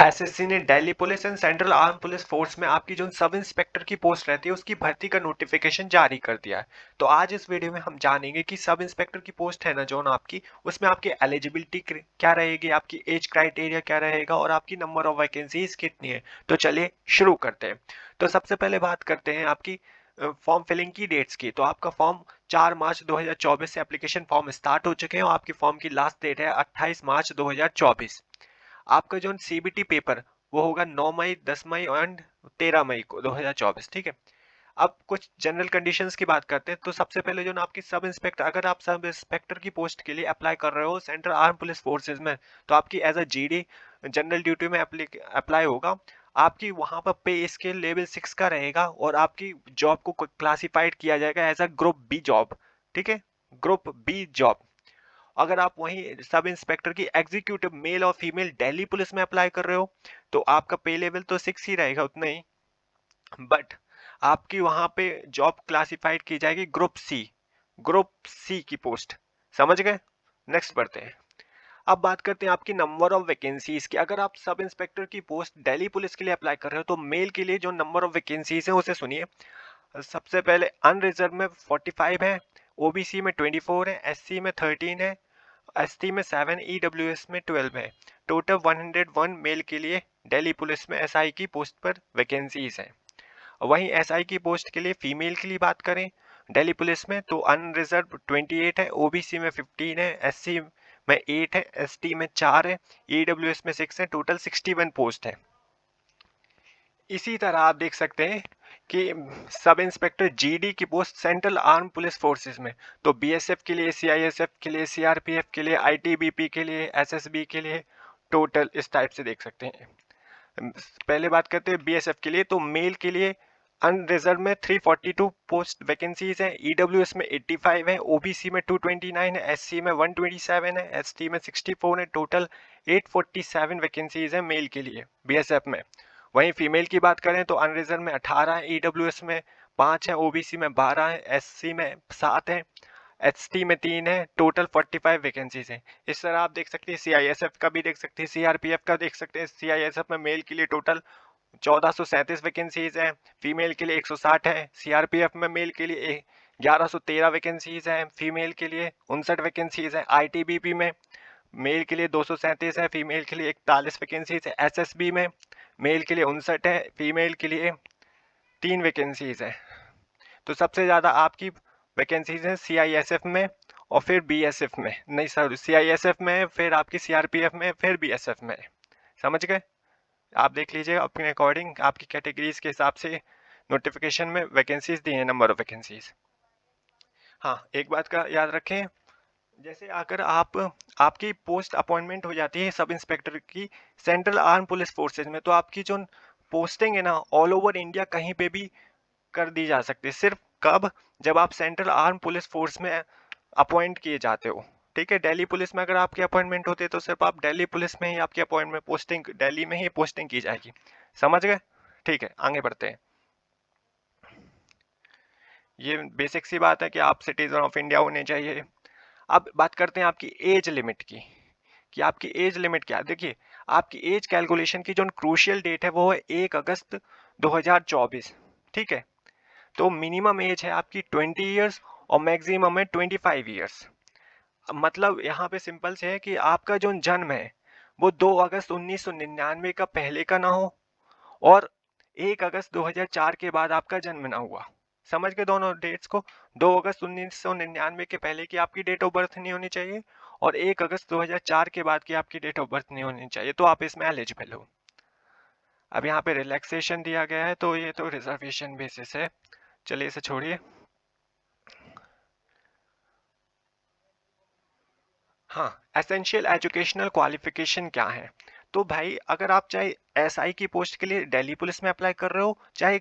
SSC ने Delhi police and central arm police force में आपकी जो सब इंस्पेक्टर की पोस्ट रहती है उसकी भर्ती का नोटिफिकेशन जारी कर दिया है। तो आज इस वीडियो में हम जानेंगे कि सब इंस्पेक्टर की पोस्ट है ना जो ना आपकी, उसमें आपकी एलिजिबिलिटी क्या रहेगी, आपकी एज क्राइटेरिया क्या रहेगा और आपकी नंबर ऑफ वैकेंसीज कितनी है। तो चलिए शुरू करते हैं। तो सबसे पहले बात करते हैं आपकी फॉर्म फिलिंग की डेट्स की। तो आपका फॉर्म 4 मार्च 2024 से एप्लीकेशन फॉर्म स्टार्ट हो चुके हैं और आपकी फॉर्म की लास्ट डेट है 28 मार्च 2024। आपका जो सीबीटी पेपर वो होगा 9 मई, 10 मई एंड 13 मई को 2024। ठीक है। अब कुछ जनरल कंडीशंस की बात करते हैं। तो सबसे पहले जो ना आपकी सब इंस्पेक्टर, अगर आप सब इंस्पेक्टर की पोस्ट के लिए अप्लाई कर रहे हो सेंट्रल आर्म पुलिस फोर्सेज में, तो आपकी as a GD general duty में अप्लाई होगा। आपकी वहां पर पे स्केल लेवल 6 का रहेगा और आपकी जॉब को क्लासिफाइड किया जाएगा as a group B job. ठीक है, ग्रुप बी जॉब। अगर आप वहीं सब इंस्पेक्टर की एग्जीक्यूटिव मेल और फीमेल दिल्ली पुलिस में अप्लाई कर रहे हो तो आपका पे लेवल तो 6 ही रहेगा उतना ही, बट आपकी वहां पे जॉब क्लासिफाइड की जाएगी ग्रुप सी, ग्रुप सी की पोस्ट। समझ गए? नेक्स्ट बढ़ते हैं। अब बात करते हैं आपकी नंबर ऑफ वैकेंसीज की। अगर आप सब इंस्पेक्टर की पोस्ट दिल्ली पुलिस के लिए अप्लाई कर रहे हो तो मेल के लिए जो नंबर ऑफ वैकेंसीज है उसे सुनिए। सबसे पहले अनरिजर्व में 45 है, ओबीसी में 24 है, एससी में 13 है, एसटी में 7, ईडब्ल्यूएस में 12 है। टोटल 101 मेल के लिए दिल्ली पुलिस में एसआई की पोस्ट पर वैकेंसीज हैं। वहीं एसआई की पोस्ट के लिए फीमेल के लिए बात करें दिल्ली पुलिस में तो अनरिजर्व 28 है, ओबीसी में 15 है, एससी में 8 है, एसटी में 4 है, ईडब्ल्यूएस में 6 है। टोटल 61 पोस्ट है। इसी तरह आप देख सकते हैं कि सब इंस्पेक्टर जीडी की post central arm police forces में, तो बीएसएफ के लिए, सीआईएसएफ के लिए, सीआरपीएफ के लिए, आईटीबीपी के लिए, एसएसबी के लिए, टोटल इस टाइप से देख सकते हैं। पहले बात करते हैं बीएसएफ के लिए। तो मेल के लिए अनरिजर्व में 342 पोस्ट वैकेंसीज है, ईडब्ल्यूएस में 85 है, ओबीसी में 229 है, एससी में 127 है, एसटी में 64 है। टोटल 847 वैकेंसीज है मेल के लिए बीएसएफ में। वहीं फीमेल की बात करें तो अनरिजर्व में 18 है, ईडब्ल्यूएस में 5 है, ओबीसी में 12 है, एससी में 7 है, एसटी में 3 है। टोटल 45 वैकेंसीज हैं। इस तरह आप देख सकते हैं सीआईएसएफ का भी देख सकते हैं, सीआरपीएफ का देख सकते हैं। सीआईएसएफ में मेल के लिए टोटल 1437 वैकेंसीज हैं, फीमेल के लिए 160 है। सीआरपीएफ में मेल के लिए 1113 वैकेंसीज हैं, फीमेल के लिए 59 वैकेंसीज हैं। आईटीबीपी में मेल के लिए 237 है, फीमेल के लिए 41 वैकेंसीज है। एसएसबी में मेल के लिए 59 है, फीमेल के लिए 3 वैकेंसीज है। तो सबसे ज़्यादा आपकी वैकेंसीज हैं सीआईएसएफ में और फिर बीएसएफ में, नहीं सर, सीआईएसएफ में, फिर आपकी सीआरपीएफ में, फिर बीएसएफ में। समझ गए? आप देख लीजिए अपने अकॉर्डिंग आपकी कैटेगरीज के हिसाब से नोटिफिकेशन में वैकेंसीज दी हैं, नंबर ऑफ वैकेंसीज। हाँ, एक बात का याद रखें, जैसे अगर आपकी पोस्ट अपॉइंटमेंट हो जाती है सब इंस्पेक्टर की सेंट्रल आर्म पुलिस फोर्सेज में, तो आपकी जो पोस्टिंग है ना ऑल ओवर इंडिया कहीं पे भी कर दी जा सकती है। सिर्फ कब? जब आप सेंट्रल आर्म पुलिस फोर्स में अपॉइंट किए जाते हो। ठीक है, दिल्ली पुलिस में अगर आपकी अपॉइंटमेंट होती है तो सिर्फ आप दिल्ली पुलिस में ही आपकी अपॉइंटमेंट, पोस्टिंग दिल्ली में ही पोस्टिंग की जाएगी। समझ गए? ठीक है, आगे बढ़ते हैं। ये बेसिक सी बात है कि आप सिटीजन ऑफ इंडिया होने चाहिए। अब बात करते हैं आपकी एज लिमिट की, कि आपकी एज लिमिट क्या है। देखिए, आपकी एज कैलकुलेशन की जो क्रूशियल डेट है वो है 1 अगस्त 2024। ठीक है, तो मिनिमम एज है आपकी 20 ईयर्स और मैक्सिमम है 25 ईयर्स। मतलब यहाँ पे सिंपल से है कि आपका जो जन्म है वो 2 अगस्त 1999 का पहले का ना हो और 1 अगस्त 2004 के बाद आपका जन्म ना हुआ। समझ के दोनों डेट्स को? 2 अगस्त 1999 के पहले की आपकी डेट ऑफ बर्थ नहीं होनी चाहिए और 1 अगस्त 2004 के बाद की आपकी डेट ऑफ बर्थ नहीं होनी चाहिए, तो आप इसमें एलिजिबल हो। अब यहाँ पे रिलैक्सेशन दिया गया है तो ये तो रिजर्वेशन बेसिस है, चलिए इसे छोड़िए। हाँ, एसेंशियल एजुकेशनल क्वालिफिकेशन क्या है? तो भाई अगर आप चाहे एसआई की पोस्ट के लिए दिल्ली पुलिस में अप्लाई कर रहे हो, चाहे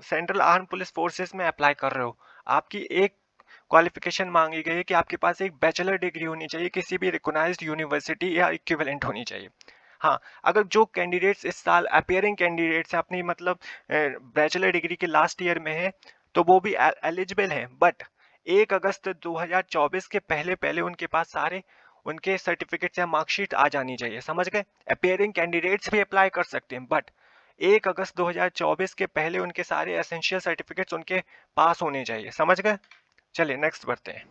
सेंट्रल आर्म पुलिस फोर्सेस में अप्लाई कर रहे हो, आपकी एक क्वालिफिकेशन मांगी गई है कि आपके पास एक बैचलर डिग्री होनी चाहिए किसी भी रिकॉग्नाइज्ड यूनिवर्सिटी या इक्विवेलेंट होनी चाहिए। हाँ, अगर जो कैंडिडेट्स इस साल अपियरिंग कैंडिडेट्स अपनी मतलब बैचलर डिग्री के लास्ट ईयर में है तो वो भी एलिजिबल हैं, बट 1 अगस्त 2024 के पहले पहले उनके पास सारे उनके सर्टिफिकेट या मार्कशीट आ जानी चाहिए, समझ गए। अपेयरिंग कैंडिडेट्स भी अप्लाई कर सकते हैं, बट 1 अगस्त 2024 के पहले उनके सारे एसेंशियल सर्टिफिकेट्स उनके पास होने चाहिए, समझ गए। चलिए नेक्स्ट बढ़ते हैं।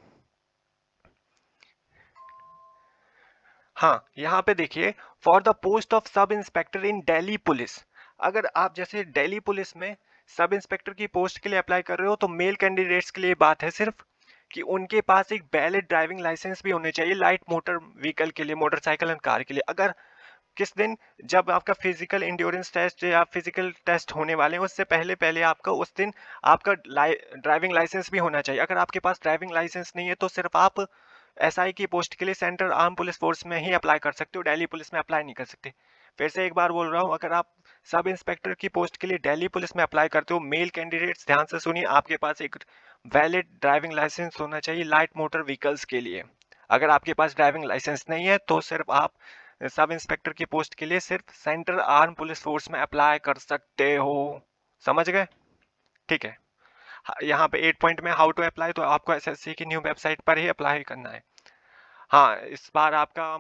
हाँ, यहाँ पे देखिए, for the post of sub inspector in Delhi police, अगर आप जैसे दिल्ली पुलिस में सब इंस्पेक्टर की पोस्ट के लिए अप्लाई कर रहे हो तो मेल कैंडिडेट्स के लिए बात है सिर्फ कि उनके पास एक वैलिड ड्राइविंग लाइसेंस भी होने चाहिए लाइट मोटर व्हीकल के लिए, मोटरसाइकिल एंड कार के लिए। अगर किस दिन जब आपका फिजिकल इंड्योरेंस टेस्ट या फिजिकल टेस्ट होने वाले हैं उससे पहले पहले आपका उस दिन आपका ड्राइविंग लाइसेंस भी होना चाहिए। अगर आपके पास ड्राइविंग लाइसेंस नहीं है तो सिर्फ आप एसआई की पोस्ट के लिए सेंट्रल आर्म पुलिस फोर्स में ही अप्लाई कर सकते हो, दिल्ली पुलिस में अप्लाई नहीं कर सकते। फिर से एक बार बोल रहा हूँ, अगर आप सब इंस्पेक्टर की पोस्ट के लिए दिल्ली पुलिस में अप्लाई करते हो, मेल कैंडिडेट्स ध्यान से सुनिए, आपके पास एक वैलिड ड्राइविंग लाइसेंस होना चाहिए लाइट मोटर व्हीकल्स के लिए। अगर आपके पास ड्राइविंग लाइसेंस नहीं है तो सिर्फ आप सब इंस्पेक्टर की पोस्ट के लिए सिर्फ सेंट्रल आर्म पुलिस फोर्स में अप्लाई कर सकते हो, समझ गए। ठीक है, यहाँ पे 8 पॉइंट में हाउ टू अप्लाई, तो आपको एसएससी की न्यू वेबसाइट पर ही अप्लाई करना है। हाँ, इस बार आपका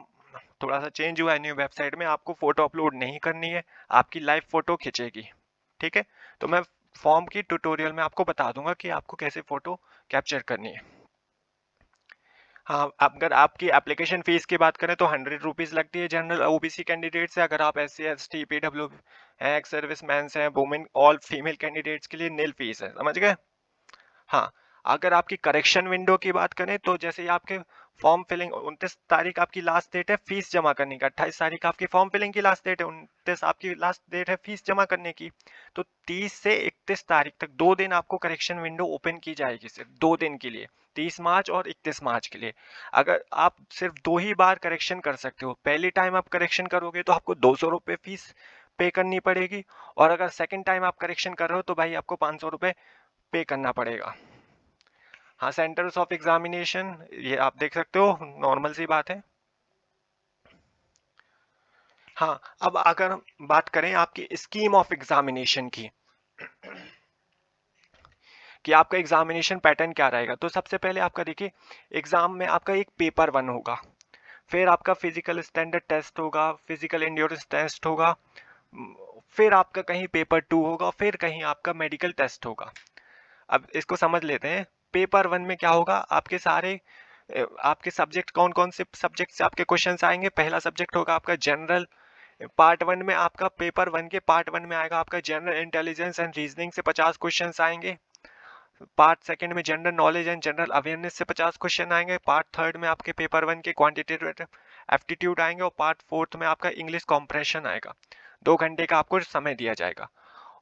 थोड़ा सा चेंज हुआ है, न्यू वेबसाइट में आपको फोटो अपलोड नहीं करनी है, आपकी लाइव फोटो खींचेगी। ठीक है, तो मैं फॉर्म की ट्यूटोरियल में आपको बता दूंगा कि आपको कैसे फोटो कैप्चर करनी है। हाँ, अगर आपकी एप्लीकेशन फीस की बात करें तो 100 रुपीज़ लगती है जनरल ओबीसी कैंडिडेट से। अगर आप SC ST PW हैं, एक्स सर्विस मैन हैं, वुमेन ऑल फीमेल कैंडिडेट्स के लिए नील फीस है, समझ गए। हाँ, अगर आपकी करेक्शन विंडो की बात करें तो जैसे ही आपके फॉर्म फिलिंग 29 तारीख आपकी लास्ट डेट है फीस जमा करने का, 28 तारीख आपकी फॉर्म फिलिंग की लास्ट डेट है, 29 आपकी लास्ट डेट है फीस जमा करने की। तो 30 से 31 तारीख तक 2 दिन आपको करेक्शन विंडो ओपन की जाएगी, सिर्फ 2 दिन के लिए, 30 मार्च और 31 मार्च के लिए। अगर आप सिर्फ 2 ही बार करेक्शन कर सकते हो, पहली टाइम आप करेक्शन करोगे तो आपको 200 रुपये फीस पे करनी पड़ेगी, और अगर सेकेंड टाइम आप करेक्शन कर रहे हो तो भाई आपको 500 रुपये पे करना पड़ेगा। हाँ, सेंटर्स ऑफ एग्जामिनेशन ये आप देख सकते हो, नॉर्मल सी बात है। हाँ, अब अगर हम बात करें आपकी स्कीम ऑफ एग्जामिनेशन की कि आपका एग्जामिनेशन पैटर्न क्या रहेगा, तो सबसे पहले आपका देखिए, एग्जाम में आपका एक पेपर 1 होगा, फिर आपका फिजिकल स्टैंडर्ड टेस्ट होगा, फिजिकल एंड्योरेंस टेस्ट होगा, फिर आपका कहीं पेपर 2 होगा, फिर कहीं आपका मेडिकल टेस्ट होगा। अब इसको समझ लेते हैं। पेपर 1 में क्या होगा, आपके सारे आपके सब्जेक्ट कौन कौन से सब्जेक्ट से आपके क्वेश्चंस आएंगे। पहला सब्जेक्ट होगा आपका जनरल, पार्ट 1 में आपका पेपर 1 के पार्ट 1 में आएगा आपका जनरल इंटेलिजेंस एंड रीजनिंग से 50 क्वेश्चंस आएंगे। पार्ट सेकंड में general knowledge and general awareness से 50 क्वेश्चन आएंगे। पार्ट थर्ड में आपके पेपर 1 के क्वांटिटेटिव एप्टीट्यूड आएंगे, और पार्ट फोर्थ में आपका इंग्लिश कॉम्प्रेशन आएगा। 2 घंटे का आपको समय दिया जाएगा।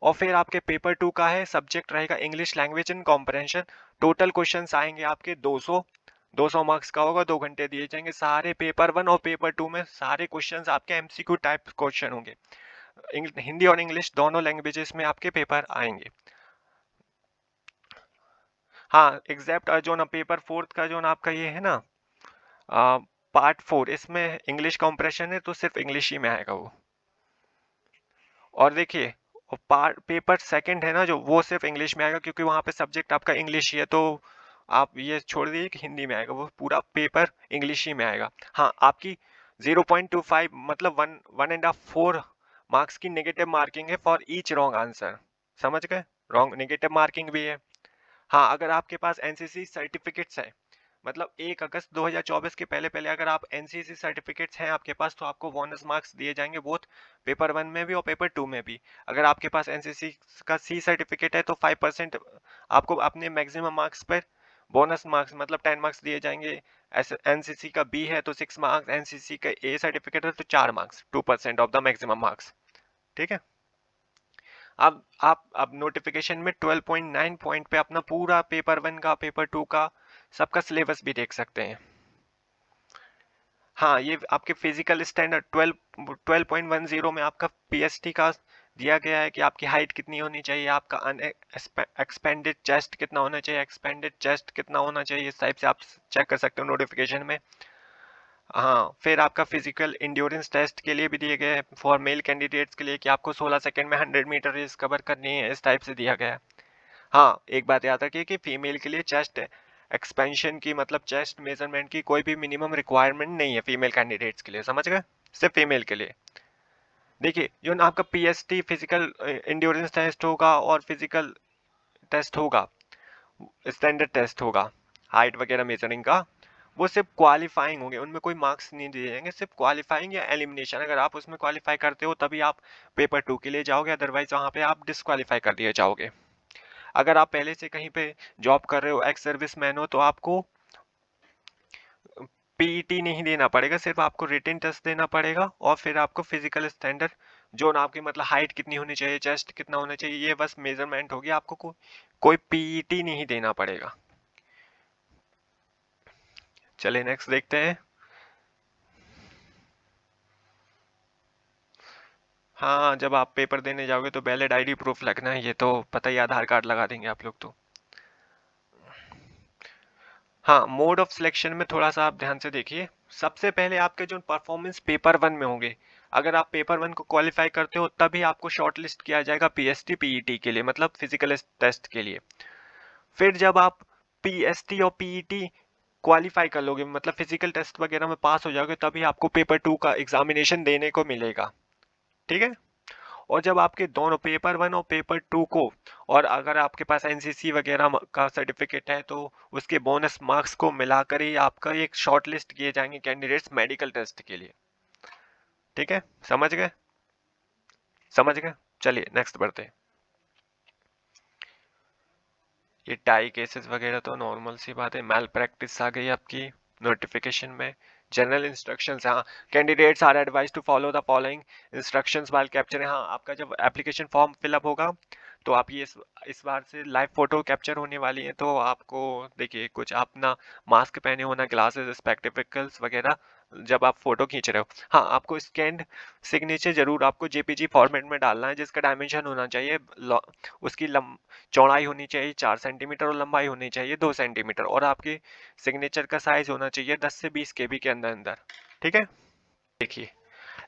और फिर आपके पेपर 2 का है, सब्जेक्ट रहेगा English language and comprehension. Total questions आएंगे आपके 200 मार्क्स का होगा, 2 घंटे दिए जाएंगे। सारे पेपर 1 और पेपर 2 में सारे क्वेश्चंस आपके एमसीक्यू टाइप क्वेश्चन होंगे, हिंदी और इंग्लिश दोनों लैंग्वेजेस में आपके पेपर आएंगे। हाँ, एग्जैक्ट जो ना पेपर 4 का जो ना आपका ये है ना पार्ट 4, इसमें इंग्लिश कॉम्प्रेशन है तो सिर्फ इंग्लिश ही में आएगा वो। और देखिए, पार्ट पेपर सेकंड है ना जो, वो सिर्फ इंग्लिश में आएगा क्योंकि वहाँ पे सब्जेक्ट आपका इंग्लिश ही है, तो आप ये छोड़ दीजिए कि हिंदी में आएगा, वो पूरा पेपर इंग्लिश ही में आएगा। हाँ, आपकी 0.25 मतलब 1.4 मार्क्स की नेगेटिव मार्किंग है फॉर ईच रॉन्ग आंसर, समझ गए। रॉन्ग नेगेटिव मार्किंग भी है। हाँ, अगर आपके पास एनसीसी सर्टिफिकेट्स है, मतलब 1 अगस्त 2024 के पहले पहले अगर आप एनसीसी सर्टिफिकेट्स हैं आपके पास, तो आपको बोनस मार्क्स दिए जाएंगे, बोथ पेपर 1 में भी और पेपर 2 में भी। अगर आपके पास एनसीसी का सी सर्टिफिकेट है तो 5% आपको अपने मैक्सिमम मार्क्स पर बोनस मार्क्स मतलब 10 मार्क्स दिए जाएंगे। एनसीसी का बी है तो 6 मार्क्स, एनसीसी का ए सर्टिफिकेट है तो 4 marks, 2% of the maximum marks. ठीक है, अब आप अब नोटिफिकेशन में 12.9 पॉइंट पे अपना पूरा पेपर 1 का, पेपर 2 का, सबका सिलेबस भी देख सकते हैं। हाँ, ये आपके फिजिकल स्टैंडर्ड 12.10 में आपका पीएसटी का दिया गया है कि आपकी हाइट कितनी होनी चाहिए, आपका एक्सपेंडेड चेस्ट कितना होना चाहिए, एक्सपेंडेड चेस्ट कितना होना चाहिए, इस टाइप से आप चेक कर सकते हो नोटिफिकेशन में। हाँ, फिर आपका फिजिकल इंड्योरेंस टेस्ट के लिए भी दिए गए हैं फॉर मेल कैंडिडेट्स के लिए कि आपको 16 सेकंड में 100 मीटर रेस कवर करनी है, इस टाइप से दिया गया है। हाँ, एक बात याद रखिए कि फीमेल के लिए चेस्ट एक्सपेंशन की मतलब चेस्ट मेजरमेंट की कोई भी मिनिमम रिक्वायरमेंट नहीं है फीमेल कैंडिडेट्स के लिए, समझ गए, सिर्फ फीमेल के लिए। देखिए जो ना आपका पीएसटी फिजिकल इंड्योरेंस टेस्ट होगा और फिजिकल टेस्ट होगा, स्टैंडर्ड टेस्ट होगा हाइट वगैरह मेजरिंग का, वो सिर्फ क्वालिफाइंग होंगे, उनमें कोई मार्क्स नहीं दिए जाएंगे, सिर्फ क्वालिफाइंग या एलिमिनेशन। अगर आप उसमें क्वालिफाई करते हो तभी आप पेपर 2 के लिए जाओगे, अदरवाइज वहाँ पे आप डिस्क्वालीफाई कर दिए जाओगे। अगर आप पहले से कहीं पे जॉब कर रहे हो, एक्स सर्विस मैन हो, तो आपको पीईटी नहीं देना पड़ेगा, सिर्फ आपको रिटन टेस्ट देना पड़ेगा और फिर आपको फिजिकल स्टैंडर्ड जो ना आपकी मतलब हाइट कितनी होनी चाहिए, चेस्ट कितना होना चाहिए, ये बस मेजरमेंट होगी, आपको कोई पीईटी नहीं देना पड़ेगा। चलिए नेक्स्ट देखते हैं। हाँ, जब आप पेपर देने जाओगे तो वैलिड आईडी प्रूफ लगना है, ये तो पता ही, आधार कार्ड लगा देंगे आप लोग तो। हाँ, मोड ऑफ सिलेक्शन में थोड़ा सा आप ध्यान से देखिए। सबसे पहले आपके जो परफॉर्मेंस पेपर 1 में होंगे, अगर आप पेपर 1 को क्वालिफाई करते हो तभी आपको शॉर्ट लिस्ट किया जाएगा पीएसटी पीईटी के लिए, मतलब फिजिकल टेस्ट के लिए। फिर जब आप पीएसटी और पीईटी क्वालिफाई कर लोगे, मतलब फिजिकल टेस्ट वगैरह में पास हो जाओगे, तभी आपको पेपर 2 का एग्जामिनेशन देने को मिलेगा, ठीक है। और जब आपके दोनों पेपर 1 और पेपर 2 को, और अगर आपके पास एनसीसी वगैरह का सर्टिफिकेट है तो उसके बोनस मार्क्स को मिलाकर ही आपका एक शॉर्ट लिस्ट किए जाएंगे कैंडिडेट्स मेडिकल टेस्ट के लिए, ठीक है। समझ गए, समझ गए। चलिए नेक्स्ट बढ़ते हैं। ये टाई केसेस वगैरह तो नॉर्मल सी बात है। मैल प्रैक्टिस आ गई आपकी नोटिफिकेशन में। जनरल इंस्ट्रक्शंस, हाँ, candidates are advise to follow the following instructions while capturing. हाँ, आपका जब एप्लीकेशन फॉर्म फिलअप होगा तो आप ये इस बार से लाइव फोटो कैप्चर होने वाली है, तो आपको देखिए कुछ अपना मास्क पहने होना, ग्लासेस, स्पेक्टिकल्स वगैरह जब आप फोटो खींच रहे हो। हाँ, आपको स्कैन्ड सिग्नेचर जरूर आपको जेपीजी फॉर्मेट में डालना है, जिसका डायमेंशन होना चाहिए, उसकी चौड़ाई होनी चाहिए 4 सेंटीमीटर और लंबाई होनी चाहिए 2 सेंटीमीटर, और आपके सिग्नेचर का साइज होना चाहिए 10 से 20 केबी के अंदर अंदर, ठीक है। देखिए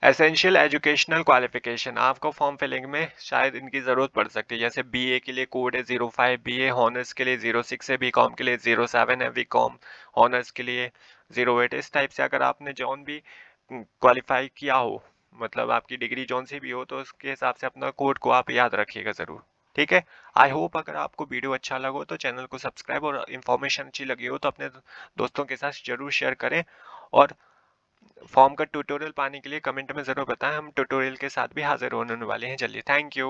एसेंशियल एजुकेशनल क्वालिफिकेशन, आपको फॉर्म फिलिंग में शायद इनकी ज़रूरत पड़ सकती है। जैसे बीए के लिए कोड है 05, बीए हॉनर्स के लिए 06 है, बीकॉम के लिए 07 है, बीकॉम हॉनर्स के लिए 08। इस टाइप से अगर आपने जौन भी क्वालिफाई किया हो, मतलब आपकी डिग्री जौन सी भी हो, तो उसके हिसाब से अपना कोड को आप याद रखिएगा ज़रूर, ठीक है। आई होप अगर आपको वीडियो अच्छा लगा हो तो चैनल को सब्सक्राइब, और इन्फॉर्मेशन अच्छी लगी हो तो अपने दोस्तों के साथ जरूर शेयर करें। और फॉर्म का ट्यूटोरियल पाने के लिए कमेंट में ज़रूर बताएं, हम ट्यूटोरियल के साथ भी हाजिर होने वाले हैं जल्दी। Thank you.